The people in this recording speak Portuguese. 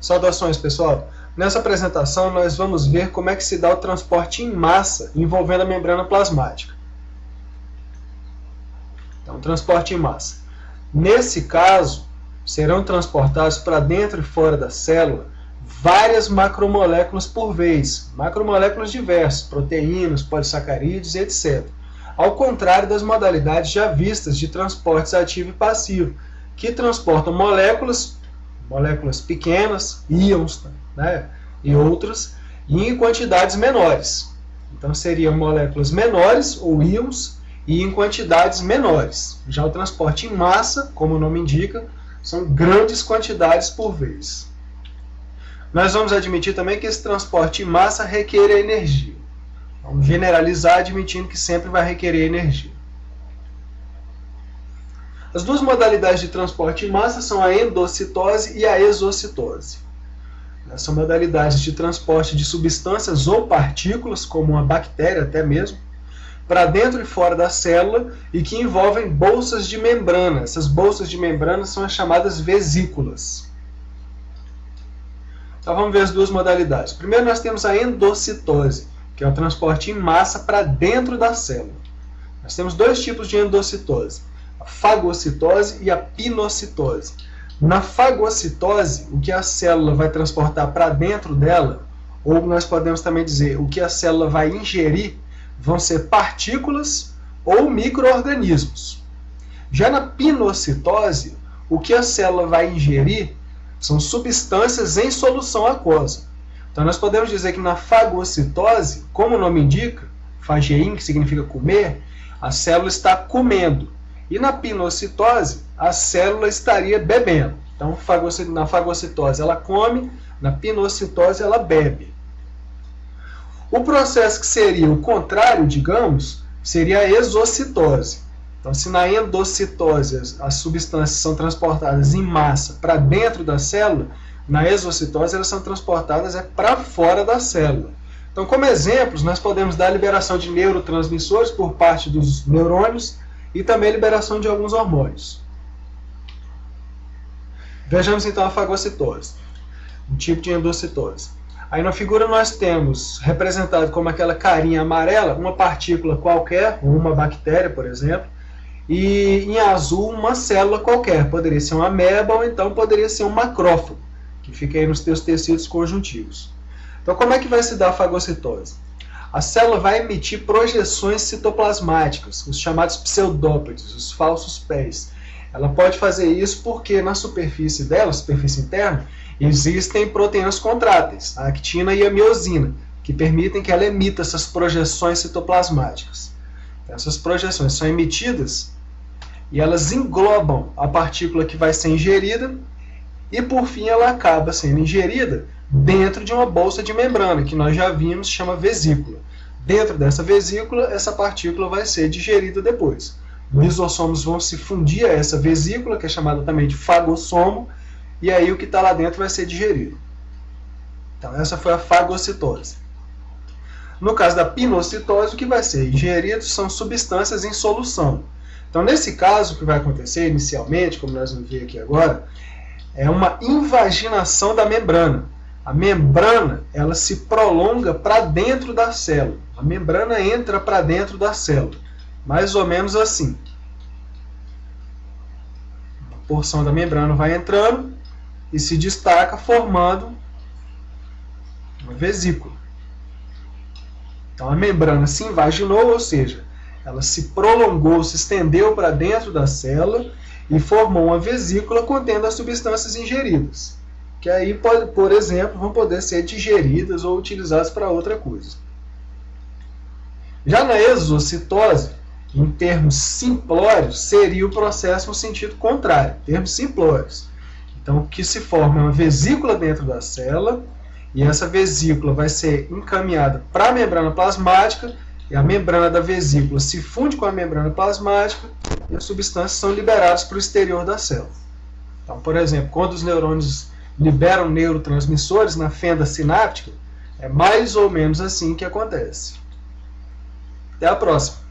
Saudações, pessoal! Nessa apresentação nós vamos ver como é que se dá o transporte em massa envolvendo a membrana plasmática. Então, transporte em massa. Nesse caso, serão transportados para dentro e fora da célula várias macromoléculas por vez, macromoléculas diversas, proteínas, polissacarídeos, etc. Ao contrário das modalidades já vistas de transportes ativo e passivo, que transportam moléculas pequenas, íons, né, e outras, e em quantidades menores. Então seriam moléculas menores ou íons e em quantidades menores. Já o transporte em massa, como o nome indica, são grandes quantidades por vez. Nós vamos admitir também que esse transporte em massa requer energia. Vamos generalizar admitindo que sempre vai requerer energia. As duas modalidades de transporte em massa são a endocitose e a exocitose. São modalidades de transporte de substâncias ou partículas, como uma bactéria até mesmo, para dentro e fora da célula e que envolvem bolsas de membrana. Essas bolsas de membrana são as chamadas vesículas. Então vamos ver as duas modalidades. Primeiro nós temos a endocitose, que é o transporte em massa para dentro da célula. Nós temos dois tipos de endocitose, a fagocitose e a pinocitose. Na fagocitose, o que a célula vai transportar para dentro dela, ou nós podemos também dizer o que a célula vai ingerir, vão ser partículas ou micro-organismos. Já na pinocitose, o que a célula vai ingerir são substâncias em solução aquosa. Então nós podemos dizer que na fagocitose, como o nome indica, fagein, que significa comer, a célula está comendo. E na pinocitose, a célula estaria bebendo. Então na fagocitose ela come, na pinocitose ela bebe. O processo que seria o contrário, digamos, seria a exocitose. Então, se na endocitose as substâncias são transportadas em massa para dentro da célula, na exocitose elas são transportadas para fora da célula. Então, como exemplos, nós podemos dar a liberação de neurotransmissores por parte dos neurônios e também a liberação de alguns hormônios. Vejamos então a fagocitose, um tipo de endocitose. Aí na figura nós temos representado como aquela carinha amarela, uma partícula qualquer, ou uma bactéria, por exemplo, e em azul uma célula qualquer, poderia ser uma ameba ou então poderia ser um macrófago, que fica aí nos teus tecidos conjuntivos. Então como é que vai se dar a fagocitose? A célula vai emitir projeções citoplasmáticas, os chamados pseudópodes, os falsos pés. Ela pode fazer isso porque na superfície dela, superfície interna, existem proteínas contráteis, a actina e a miosina, que permitem que ela emita essas projeções citoplasmáticas. Essas projeções são emitidas e elas englobam a partícula que vai ser ingerida e, por fim, ela acaba sendo ingerida dentro de uma bolsa de membrana, que nós já vimos, chama vesícula. Dentro dessa vesícula, essa partícula vai ser digerida depois. Os lisossomos vão se fundir a essa vesícula, que é chamada também de fagossomo, e aí o que está lá dentro vai ser digerido. Então essa foi a fagocitose. No caso da pinocitose, o que vai ser ingerido são substâncias em solução. Então nesse caso, o que vai acontecer inicialmente, como nós vamos ver aqui agora, é uma invaginação da membrana. A membrana ela se prolonga para dentro da célula. A membrana entra para dentro da célula. Mais ou menos assim. Uma porção da membrana vai entrando e se destaca formando uma vesícula. Então a membrana se invaginou, ou seja, ela se prolongou, se estendeu para dentro da célula e formou uma vesícula contendo as substâncias ingeridas, que aí, por exemplo, vão poder ser digeridas ou utilizadas para outra coisa. Já na exocitose, em termos simplórios, seria o processo no sentido contrário, termos simplórios. Então, o que se forma é uma vesícula dentro da célula, e essa vesícula vai ser encaminhada para a membrana plasmática, e a membrana da vesícula se funde com a membrana plasmática, e as substâncias são liberadas para o exterior da célula. Então, por exemplo, quando os neurônios liberam neurotransmissores na fenda sináptica, é mais ou menos assim que acontece. Até a próxima!